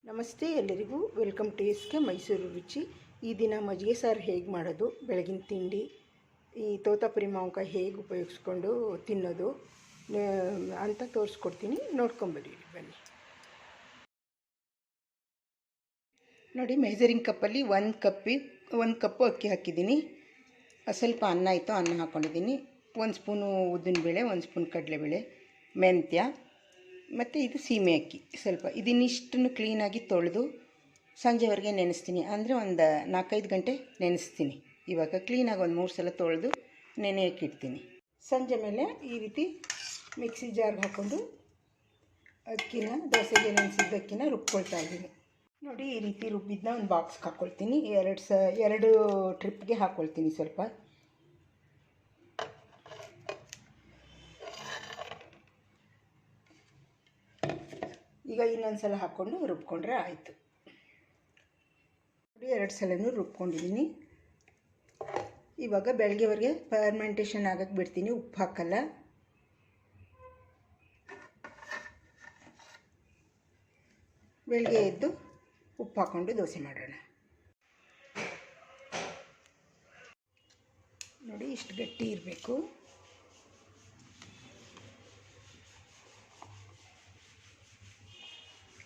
ನಮಸ್ತೆ ಎಲ್ಲರಿಗೂ, welcome to S K Mysuru ರುಚಿ. ಈ ದಿನ ಮಜ್ಜಿಗೆ ಸಾರು ಹೇಗೆ ಮಾಡೋದು, ಬೆಳಗಿನ ತಿಂಡಿ, ಈ ತೋತಾಪುರಿ ಮಾವಿನಕಾಯಿ ಹೇಗೆ ಉಪಯೋಗಿಸ್ಕೊಂಡು ತಿನ್ನೋದು ಅಂತ ತೋರಿಸ್ಕೊಡ್ತೀನಿ. ನೋಡ್ಕೊಂಬರಿ ಬನ್ನಿ. ನೋಡಿ, ಮೆಜರಿಂಗ್ ಕಪ್ಪಲ್ಲಿ ಒಂದು ಕಪ್ಪು ಅಕ್ಕಿ ಹಾಕಿದ್ದೀನಿ. ಸ್ವಲ್ಪ ಅನ್ನ ಇತ್ತು, ಅನ್ನ ಹಾಕ್ಕೊಂಡಿದ್ದೀನಿ. 1 ಸ್ಪೂನು ಉದ್ದಿನಬೇಳೆ, 1 ಸ್ಪೂನ್ ಕಡಲೆಬೇಳೆ, ಮೆಂತ್ಯ ಮತ್ತು ಇದು ಸೀಮೆ ಅಕ್ಕಿ ಸ್ವಲ್ಪ. ಇದನ್ನಿಷ್ಟನ್ನು ಕ್ಲೀನಾಗಿ ತೊಳೆದು ಸಂಜೆವರೆಗೆ ನೆನೆಸ್ತೀನಿ. ಅಂದರೆ ಒಂದು 4-5 ಗಂಟೆ ನೆನೆಸ್ತೀನಿ. ಇವಾಗ ಕ್ಲೀನಾಗಿ ಒಂದು 3 ಸಲ ತೊಳೆದು ನೆನೆಯಕ್ಕಿಡ್ತೀನಿ. ಸಂಜೆ ಮೇಲೆ ಈ ರೀತಿ ಮಿಕ್ಸಿ ಜಾರ್ಗೆ ಹಾಕ್ಕೊಂಡು ಅಕ್ಕಿನ, ದೋಸೆಗೆ ನೆನೆಸಿದ ಅಕ್ಕಿನ ರುಬ್ಕೊಳ್ತಾ ಇದ್ದೀನಿ. ನೋಡಿ, ಈ ರೀತಿ ರುಬ್ಬಿದ್ದನ್ನ ಒಂದು ಬಾಕ್ಸ್ಗೆ ಹಾಕ್ಕೊಳ್ತೀನಿ. 2 ಟ್ರಿಪ್ಗೆ ಹಾಕ್ಕೊಳ್ತೀನಿ ಸ್ವಲ್ಪ. ಈಗ ಇನ್ನೊಂದು ಸಲ ಹಾಕ್ಕೊಂಡು ರುಬ್ಕೊಂಡ್ರೆ ಆಯಿತು. ನೋಡಿ, 2 ಸಲನೂ ರುಬ್ಕೊಂಡಿದ್ದೀನಿ. ಇವಾಗ ಬೆಳಗ್ಗೆವರೆಗೆ ಫರ್ಮೆಂಟೇಷನ್ ಆಗಕ್ಕೆ ಬಿಡ್ತೀನಿ. ಉಪ್ಪು ಹಾಕಲ್ಲ. ಬೆಳಗ್ಗೆ ಎದ್ದು ಉಪ್ಪು ಹಾಕ್ಕೊಂಡು ದೋಸೆ ಮಾಡೋಣ. ನೋಡಿ, ಇಷ್ಟು ಗಟ್ಟಿ ಇರಬೇಕು.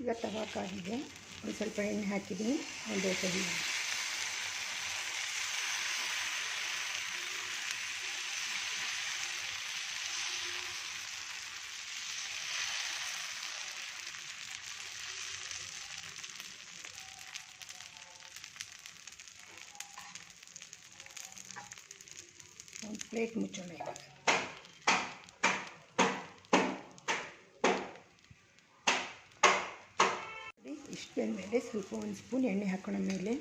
ಈಗ ತವಾ ಕಾಗಿದೆ, ಒಂದು ಸ್ವಲ್ಪ ಎಣ್ಣೆ ಹಾಕಿದ್ದೀನಿ. ಒಂದು ದೋಸೆ ಹಿಟ್ಟು, ಒಂದು ಪ್ಲೇಟ್ ಮುಚ್ಚೋಣ. ಇವಾಗ ಇಷ್ಟು ಬೆಂದಮೇಲೆ ಸ್ವಲ್ಪ 1 ಸ್ಪೂನ್ ಎಣ್ಣೆ ಹಾಕೋಣ. ಮೇಲೆ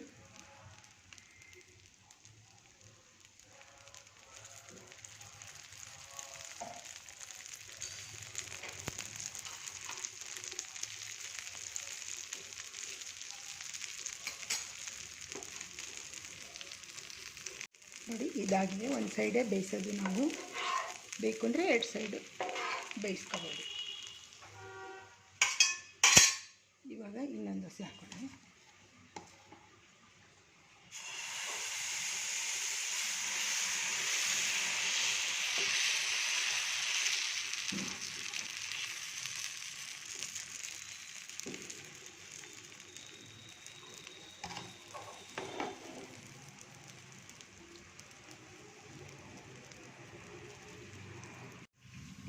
ನೋಡಿ, ಇದಾಗಿದೆ. ಒಂದು ಸೈಡೇ ಬೇಯಿಸೋದು ನಾವು. ಬೇಕು ಅಂದರೆ 2 ಸೈಡು ಬೇಯಿಸ್ಕೋಬೋದು. ಇವಾಗ ಇನ್ನೊಂದು ದೋಸೆ ಹಾಕೋಣ.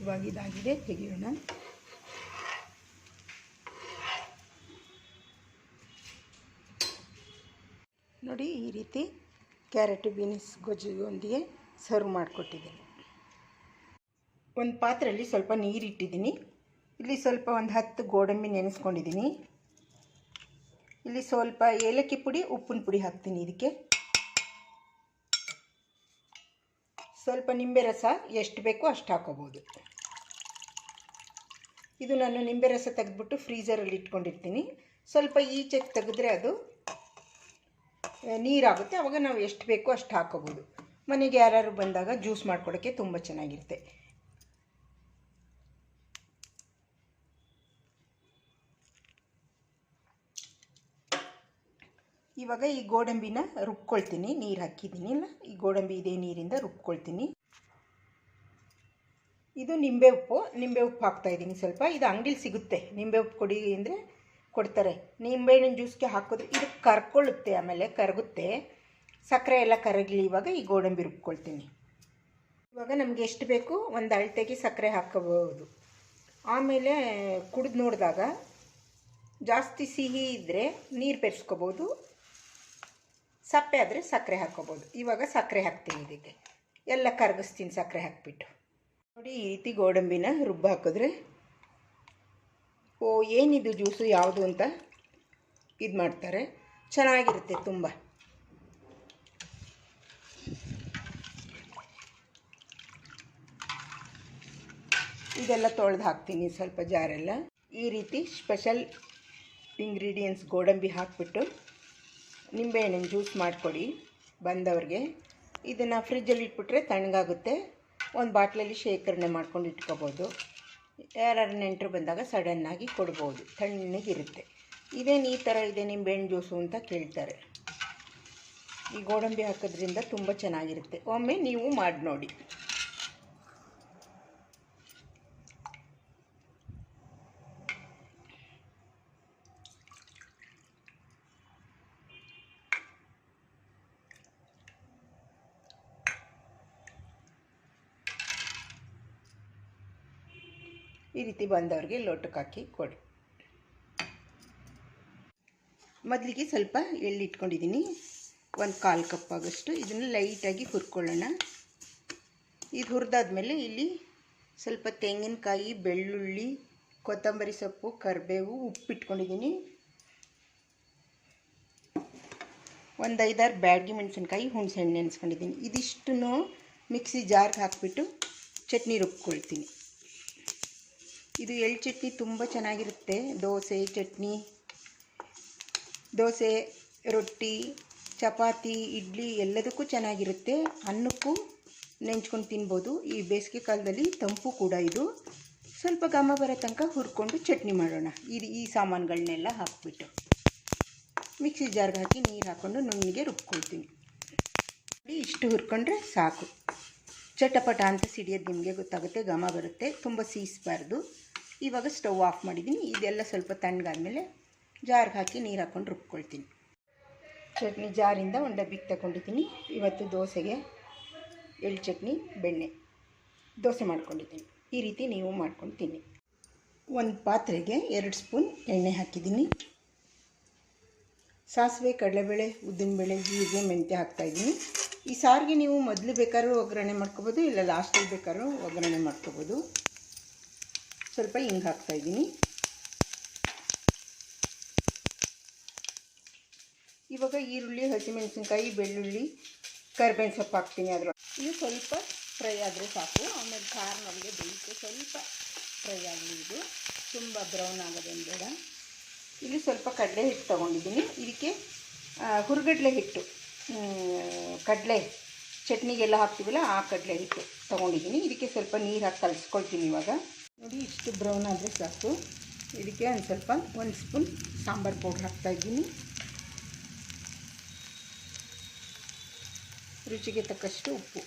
ಇವಾಗ ಇದಾಗಿದೆ, ತೆಗೆಯೋಣ. ನೋಡಿ, ಈ ರೀತಿ ಕ್ಯಾರೆಟ್ ಬೀನ್ಸ್ ಗೊಜ್ಜಿಯೊಂದಿಗೆ ಸರ್ವ್ ಮಾಡಿಕೊಟ್ಟಿದ್ದೀನಿ. ಒಂದು ಪಾತ್ರೆಯಲ್ಲಿ ಸ್ವಲ್ಪ ನೀರಿಟ್ಟಿದ್ದೀನಿ. ಇಲ್ಲಿ ಸ್ವಲ್ಪ ಒಂದು 10 ಗೋಡಂಬಿ ನೆನೆಸ್ಕೊಂಡಿದ್ದೀನಿ. ಇಲ್ಲಿ ಸ್ವಲ್ಪ ಏಲಕ್ಕಿ ಪುಡಿ, ಉಪ್ಪಿನ ಪುಡಿ ಹಾಕ್ತೀನಿ. ಇದಕ್ಕೆ ಸ್ವಲ್ಪ ನಿಂಬೆ ರಸ ಎಷ್ಟು ಬೇಕೋ ಅಷ್ಟು ಹಾಕೋಬೋದು. ಇದು ನಾನು ನಿಂಬೆ ರಸ ತೆಗೆದ್ಬಿಟ್ಟು ಫ್ರೀಝರಲ್ಲಿ ಇಟ್ಕೊಂಡಿರ್ತೀನಿ. ಸ್ವಲ್ಪ ಈಚೆಗೆ ತೆಗೆದ್ರೆ ಅದು ನೀರಾಗುತ್ತೆ. ಆವಾಗ ನಾವು ಎಷ್ಟು ಬೇಕೋ ಅಷ್ಟು ಹಾಕೋಬೋದು. ಮನೆಗೆ ಯಾರು ಬಂದಾಗ ಜ್ಯೂಸ್ ಮಾಡ್ಕೊಡೋಕ್ಕೆ ತುಂಬ ಚೆನ್ನಾಗಿರುತ್ತೆ. ಇವಾಗ ಈ ಗೋಡಂಬಿನ ರುಬ್ಕೊಳ್ತೀನಿ. ನೀರು ಹಾಕಿದ್ದೀನಿ ಅಲ್ಲ, ಈ ಗೋಡಂಬಿ ಇದೇ ನೀರಿಂದ ರುಬ್ಕೊಳ್ತೀನಿ. ಇದು ನಿಂಬೆ ಉಪ್ಪು ಹಾಕ್ತಾಯಿದ್ದೀನಿ ಸ್ವಲ್ಪ. ಇದು ಅಂಗಡಿಲಿ ಸಿಗುತ್ತೆ. ನಿಂಬೆ ಉಪ್ಪು ಕೊಡಿ ಅಂದರೆ ಕೊಡ್ತಾರೆ. ನಿಂಬೆಹಣ್ಣಿನ ಜ್ಯೂಸ್ಗೆ ಹಾಕಿದ್ರೆ ಇದು ಕರ್ಕೊಳ್ಳುತ್ತೆ, ಆಮೇಲೆ ಕರಗುತ್ತೆ. ಸಕ್ಕರೆ ಎಲ್ಲ ಕರಗಲಿ. ಇವಾಗ ಈ ಗೋಡಂಬಿ ರುಬ್ಕೊಳ್ತೀನಿ. ಇವಾಗ ನಮಗೆ ಎಷ್ಟು ಬೇಕು ಒಂದು ಅಳತೆಗೆ ಸಕ್ಕರೆ ಹಾಕೋಬಹುದು. ಆಮೇಲೆ ಕುಡಿದು ನೋಡಿದಾಗ ಜಾಸ್ತಿ ಸಿಹಿ ಇದ್ದರೆ ನೀರು ಬೆರೆಸ್ಕೋಬೋದು, ಸಪ್ಪೆ ಆದರೆ ಸಕ್ಕರೆ ಹಾಕ್ಕೋಬೋದು. ಇವಾಗ ಸಕ್ಕರೆ ಹಾಕ್ತೀನಿ. ಇದಕ್ಕೆ ಎಲ್ಲ ಕರಗಿಸ್ತೀನಿ ಸಕ್ಕರೆ ಹಾಕಿಬಿಟ್ಟು. ನೋಡಿ, ಈ ರೀತಿ ಗೋಡಂಬಿನ ರುಬ್ಬ ಹಾಕಿದ್ರೆ ಏನಿದು ಜ್ಯೂಸು ಯಾವುದು ಅಂತ ಇದು ಮಾಡ್ತಾರೆ. ಚೆನ್ನಾಗಿರುತ್ತೆ ತುಂಬ. ಇದೆಲ್ಲ ತೊಳೆದು ಹಾಕ್ತೀನಿ ಸ್ವಲ್ಪ ಜಾರೆಲ್ಲ. ಈ ರೀತಿ ಸ್ಪೆಷಲ್ ಇಂಗ್ರೀಡಿಯೆಂಟ್ಸ್ ಗೋಡಂಬಿ ಹಾಕಿಬಿಟ್ಟು ನಿಂಬೆಹಣ್ಣಿನ ಜ್ಯೂಸ್ ಮಾಡಿಕೊಡಿ ಬಂದವ್ರಿಗೆ. ಇದನ್ನು ಫ್ರಿಜ್ಜಲ್ಲಿ ಇಟ್ಬಿಟ್ರೆ ತಣ್ಣಗಾಗುತ್ತೆ. ಒಂದು ಬಾಟ್ಲಲ್ಲಿ ಶೇಖರಣೆ ಮಾಡ್ಕೊಂಡು ಇಟ್ಕೋಬೋದು. ಯಾರು ನೆಂಟರು ಬಂದಾಗ ಸಡನ್ನಾಗಿ ಕೊಡ್ಬೋದು, ತಣ್ಣಗಿರುತ್ತೆ. ಇದೇನು ಈ ಥರ ಇದೆ ನಿಂಬೆಹಣ್ಣು ಜ್ಯೂಸು ಅಂತ ಕೇಳ್ತಾರೆ. ಈ ಗೋಡಂಬಿ ಹಾಕೋದ್ರಿಂದ ತುಂಬ ಚೆನ್ನಾಗಿರುತ್ತೆ. ಒಮ್ಮೆ ನೀವು ಮಾಡಿ ನೋಡಿ. ಈ ರೀತಿ ಬಂದವ್ರಿಗೆ ಲೋಟಕ್ಕೆ ಹಾಕಿ ಕೊಡಿ. ಮೊದಲಿಗೆ ಸ್ವಲ್ಪ ಎಳ್ಳು ಇಟ್ಕೊಂಡಿದ್ದೀನಿ, 1/4 ಕಪ್ ಆಗೋಷ್ಟು. ಇದನ್ನು ಲೈಟಾಗಿ ಹುರ್ಕೊಳ್ಳೋಣ. ಇದು ಹುರಿದಾದ್ಮೇಲೆ ಇಲ್ಲಿ ಸ್ವಲ್ಪ ತೆಂಗಿನಕಾಯಿ, ಬೆಳ್ಳುಳ್ಳಿ, ಕೊತ್ತಂಬರಿ ಸೊಪ್ಪು, ಕರಿಬೇವು, ಉಪ್ಪು ಇಟ್ಕೊಂಡಿದ್ದೀನಿ. ಒಂದು 5-6 ಬ್ಯಾಡಗಿ ಮೆಣಸಿನ್ಕಾಯಿ, ಹುಣಸೆಹಣ್ಣು ನೆನೆಸ್ಕೊಂಡಿದ್ದೀನಿ. ಇದಿಷ್ಟನ್ನು ಮಿಕ್ಸಿ ಜಾರ್ಗೆ ಹಾಕಿಬಿಟ್ಟು ಚಟ್ನಿ ರುಬ್ಕೊಳ್ತೀನಿ. ಇದು ಎಳ್ಳು ಚಟ್ನಿ ತುಂಬ ಚೆನ್ನಾಗಿರುತ್ತೆ. ದೋಸೆ ಚಟ್ನಿ, ದೋಸೆ, ರೊಟ್ಟಿ, ಚಪಾತಿ, ಇಡ್ಲಿ ಎಲ್ಲದಕ್ಕೂ ಚೆನ್ನಾಗಿರುತ್ತೆ. ಅನ್ನಕ್ಕೂ ನೆಂಚ್ಕೊಂಡು ತಿನ್ಬೋದು. ಈ ಬೇಸಿಗೆ ಕಾಲದಲ್ಲಿ ತಂಪು ಕೂಡ ಇದು. ಸ್ವಲ್ಪ ಘಮ ಬರೋ ತನಕ ಹುರ್ಕೊಂಡು ಚಟ್ನಿ ಮಾಡೋಣ. ಈ ಸಾಮಾನುಗಳನ್ನೆಲ್ಲ ಹಾಕಿಬಿಟ್ಟು ಮಿಕ್ಸಿ ಜಾರ್ಗೆ ಹಾಕಿ ನೀರು ಹಾಕ್ಕೊಂಡು ನುಣ್ಣಗೆ ರುಬ್ಕೊಳ್ತೀನಿ. ಇಷ್ಟು ಹುರ್ಕೊಂಡ್ರೆ ಸಾಕು. ಚಟಪಟ ಅಂತ ಸಿಡಿಯೋದು ನಿಮಗೆ ಗೊತ್ತಾಗುತ್ತೆ, ಘಮ ಬರುತ್ತೆ. ತುಂಬ ಸೀಸಬಾರ್ದು. ಇವಾಗ ಸ್ಟವ್ ಆಫ್ ಮಾಡಿದ್ದೀನಿ. ಇದೆಲ್ಲ ಸ್ವಲ್ಪ ತಣ್ಣಗಾದ್ಮೇಲೆ ಜಾರ್ಗೆ ಹಾಕಿ ನೀರು ಹಾಕ್ಕೊಂಡು ರುಬ್ಕೊಳ್ತೀನಿ. ಚಟ್ನಿ ಜಾರಿಂದ ಒಂದು ಡಬ್ಬಿಗೆ ತಗೊಂಡಿದ್ದೀನಿ. ಇವತ್ತು ದೋಸೆಗೆ ಎಳ್ಳು ಚಟ್ನಿ, ಬೆಣ್ಣೆ ದೋಸೆ ಮಾಡ್ಕೊಂಡಿದ್ದೀನಿ. ಈ ರೀತಿ ನೀವು ಮಾಡ್ಕೊಂಡು ತಿನ್ನಿ. ಒಂದು ಪಾತ್ರೆಗೆ 2 ಸ್ಪೂನ್ ಎಣ್ಣೆ ಹಾಕಿದ್ದೀನಿ. ಸಾಸಿವೆ, ಕಡಲೆಬೇಳೆ, ಉದ್ದಿನಬೇಳೆ, ಜೀರಿಗೆ, ಮೆಂತ್ಯ ಹಾಕ್ತಾಯಿದ್ದೀನಿ. ಈ ಸಾರಿಗೆ ನೀವು ಮೊದಲು ಬೇಕಾದ್ರೂ ಒಗ್ಗರಣೆ ಮಾಡ್ಕೊಬೋದು, ಇಲ್ಲ ಲಾಸ್ಟಲ್ಲಿ ಬೇಕಾದ್ರೂ ಒಗ್ಗರಣೆ ಮಾಡ್ಕೊಬೋದು. ಸ್ವಲ್ಪ ಹಿಂಗೆ ಹಾಕ್ತಾಯಿದ್ದೀನಿ. ಇವಾಗ ಈರುಳ್ಳಿ, ಹಸಿಮೆಣಸಿನ್ಕಾಯಿ, ಬೆಳ್ಳುಳ್ಳಿ, ಕರಿಬೇವಿನ ಸೊಪ್ಪು ಹಾಕ್ತೀನಿ. ಇದು ಸ್ವಲ್ಪ ಫ್ರೈ ಆದರೆ ಸಾಕು. ಆಮೇಲೆ ಖಾರ ನಮಗೆ ಬೇಯಿಸಿ ಸ್ವಲ್ಪ ಫ್ರೈ ಆಗಲಿ. ಇದು ತುಂಬ ಬ್ರೌನ್ ಆಗೋದೇನು ಬೇಡ. ಇಲ್ಲಿ ಸ್ವಲ್ಪ ಕಡಲೆ ಹಿಟ್ಟು ತೊಗೊಂಡಿದ್ದೀನಿ. ಇದಕ್ಕೆ ಹುರ್ಗಡ್ಲೆ ಹಿಟ್ಟು, ಕಡಲೆ ಚಟ್ನಿಗೆಲ್ಲ ಹಾಕ್ತೀವಲ್ಲ ಆ ಕಡಲೆ ಹಿಟ್ಟು ತೊಗೊಂಡಿದ್ದೀನಿ. ಇದಕ್ಕೆ ಸ್ವಲ್ಪ ನೀರು ಹಾಕಿ ಕಲಿಸ್ಕೊಳ್ತೀನಿ. ಇವಾಗ ನೋಡಿ, ಇಷ್ಟು ಬ್ರೌನ್ ಆದರೆ ಸಾಕು. ಇದಕ್ಕೆ ಒಂದು ಸ್ಪೂನ್ ಸಾಂಬಾರು ಪೌಡ್ರ್ ಹಾಕ್ತಾಯಿದ್ದೀನಿ. ರುಚಿಗೆ ತಕ್ಕಷ್ಟು ಉಪ್ಪು.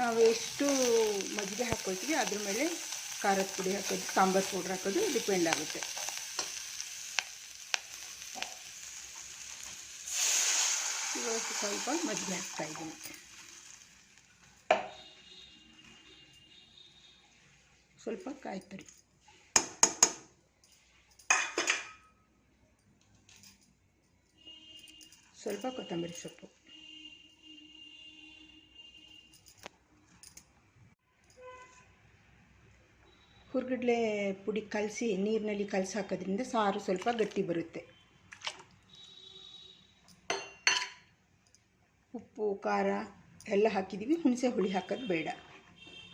ನಾವು ಎಷ್ಟು ಮಜ್ಜಿಗೆ ಹಾಕ್ಕೊಳ್ತೀವಿ ಅದ್ರ ಮೇಲೆ ಖಾರದ ಪುಡಿ ಹಾಕೋದು, ಸಾಂಬಾರು ಪೌಡ್ರ್ ಹಾಕೋದು ಡಿಪೆಂಡ್ ಆಗುತ್ತೆ. ಇವಾಗ ಸ್ವಲ್ಪ ಮಜ್ಜಿಗೆ ಹಾಕ್ತಾಯಿದ್ದೀನಿ. ಸ್ವಲ್ಪ ಕಾಯಿ ತುರಿ, ಸ್ವಲ್ಪ ಕೊತ್ತಂಬರಿ ಸೊಪ್ಪು, ಹುರ್ಗಡ್ಲೆ ಪುಡಿ ಕಲಸಿ ನೀರಿನಲ್ಲಿ ಕಲಸಿ ಹಾಕೋದ್ರಿಂದ ಸಾರು ಸ್ವಲ್ಪ ಗಟ್ಟಿ ಬರುತ್ತೆ. ಉಪ್ಪು, ಖಾರ ಎಲ್ಲ ಹಾಕಿದ್ದೀವಿ. ಹುಣಸೆ ಹುಳಿ ಹಾಕೋದು ಬೇಡ,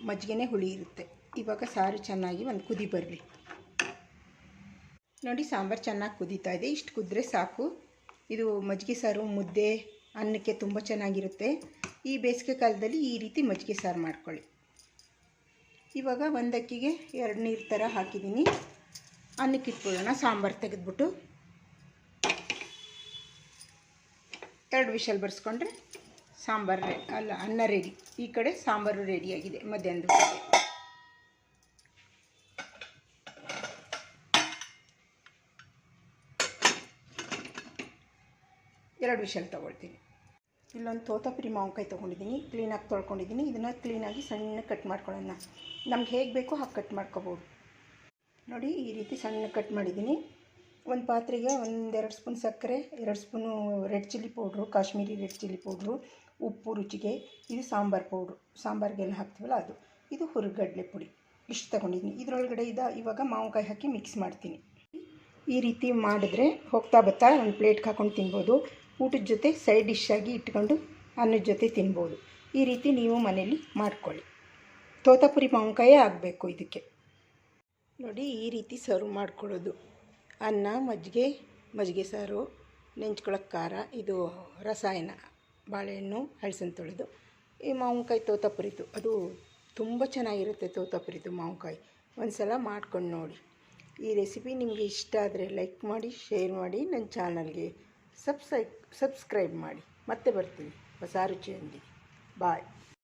ಮಜ್ಜಿಗೆನೇ ಹುಳಿ ಇರುತ್ತೆ. ಇವಾಗ ಸಾರು ಚೆನ್ನಾಗಿ ಒಂದು ಕುದಿ ಬರಲಿ. ನೋಡಿ, ಸಾಂಬಾರು ಚೆನ್ನಾಗಿ ಕುದೀತಾ ಇದೆ. ಇಷ್ಟು ಕುದ್ರೆ ಸಾಕು. ಇದು ಮಜ್ಜಿಗೆ ಸಾರು, ಮುದ್ದೆ, ಅನ್ನಕ್ಕೆ ತುಂಬ ಚೆನ್ನಾಗಿರುತ್ತೆ. ಈ ಬೇಸಿಗೆ ಕಾಲದಲ್ಲಿ ಈ ರೀತಿ ಮಜ್ಜಿಗೆ ಸಾರು ಮಾಡ್ಕೊಳ್ಳಿ. ಇವಾಗ ಒಂದು ಅಕ್ಕಿಗೆ 2 ನೀರು ಥರ ಹಾಕಿದ್ದೀನಿ. ಅನ್ನಕ್ಕೆ ಇಟ್ಕೊಳ್ಳೋಣ. ಸಾಂಬಾರು ತೆಗೆದ್ಬಿಟ್ಟು 2 ವಿಷಲ್ ಬರ್ಸ್ಕೊಂಡ್ರೆ ಸಾಂಬಾರು ಅನ್ನ ರೆಡಿ. ಈ ಕಡೆ ಸಾಂಬಾರು ರೆಡಿಯಾಗಿದೆ ಮಧ್ಯಾಹ್ನದ ಊಟಕ್ಕೆ. ಎರಡು ವಿಷಲ್ ತೊಗೊಳ್ತೀನಿ. ಇಲ್ಲೊಂದು ತೋತಾಪುರಿ ಮಾವಿನಕಾಯಿ ತೊಗೊಂಡಿದ್ದೀನಿ. ಕ್ಲೀನಾಗಿ ತೊಳ್ಕೊಂಡಿದ್ದೀನಿ. ಇದನ್ನು ಕ್ಲೀನಾಗಿ ಸಣ್ಣ ಕಟ್ ಮಾಡ್ಕೊಳ್ಳೋಣ. ನಮ್ಗೆ ಹೇಗೆ ಬೇಕೋ ಹಾಗೆ ಕಟ್ ಮಾಡ್ಕೋಬೋದು. ನೋಡಿ, ಈ ರೀತಿ ಸಣ್ಣ ಕಟ್ ಮಾಡಿದ್ದೀನಿ. ಒಂದು ಪಾತ್ರೆಗೆ 1-2 ಸ್ಪೂನ್ ಸಕ್ಕರೆ, 2 spoon red chilli powder, Kashmiri red chilli powder, ಉಪ್ಪು ರುಚಿಗೆ. ಇದು ಸಾಂಬಾರು ಪೌಡ್ರು, ಸಾಂಬಾರಿಗೆಲ್ಲ ಹಾಕ್ತೀವಲ್ಲ ಅದು. ಇದು ಹುರ್ಗಡ್ಲೆ ಪುಡಿ. ಇಷ್ಟು ತೊಗೊಂಡಿದ್ದೀನಿ. ಇದರೊಳಗಡೆ ಇವಾಗ ಮಾವಿನಕಾಯಿ ಹಾಕಿ ಮಿಕ್ಸ್ ಮಾಡ್ತೀನಿ. ಈ ರೀತಿ ಮಾಡಿದ್ರೆ ಹೋಗ್ತಾ ಬರ್ತಾ ಒಂದು ಪ್ಲೇಟ್ಗೆ ಹಾಕ್ಕೊಂಡು ತಿನ್ಬೋದು. ಊಟದ ಜೊತೆ ಸೈಡ್ ಡಿಶ್ ಆಗಿ ಇಟ್ಕೊಂಡು ಅನ್ನದ ಜೊತೆ ತಿನ್ಬೋದು. ಈ ರೀತಿ ನೀವು ಮನೇಲಿ ಮಾಡ್ಕೊಳ್ಳಿ. ತೋತಾಪುರಿ ಮಾವಿನಕಾಯೇ ಆಗಬೇಕು ಇದಕ್ಕೆ. ನೋಡಿ, ಈ ರೀತಿ ಸರ್ವ್ ಮಾಡ್ಕೊಳ್ಳೋದು. ಅನ್ನ, ಮಜ್ಜಿಗೆ ಸಾರು, ನೆಂಚ್ಕೊಳ್ಳೋಕೆ ಖಾರ, ಇದು ರಸಾಯನ ಬಾಳೆಹಣ್ಣು, ಹಳಸನ್ ತೊಳೆದು. ಈ ಮಾವಿನಕಾಯಿ ತೋತಾಪುರಿದು ಅದು ತುಂಬ ಚೆನ್ನಾಗಿರುತ್ತೆ. ತೋತಾಪುರಿದು ಮಾವಿನಕಾಯಿ ಒಂದು ಸಲ ಮಾಡ್ಕೊಂಡು ನೋಡಿ. ಈ ರೆಸಿಪಿ ನಿಮಗೆ ಇಷ್ಟ ಆದರೆ ಲೈಕ್ ಮಾಡಿ, ಶೇರ್ ಮಾಡಿ, ನನ್ನ ಚಾನಲ್ಗೆ ಸಬ್ಸ್ಕ್ರೈಬ್ ಮಾಡಿ. ಮತ್ತೆ ಬರ್ತೀನಿ ಹೊಸ ರುಚಿಯೊಂದಿಗೆ. ಬಾಯ್.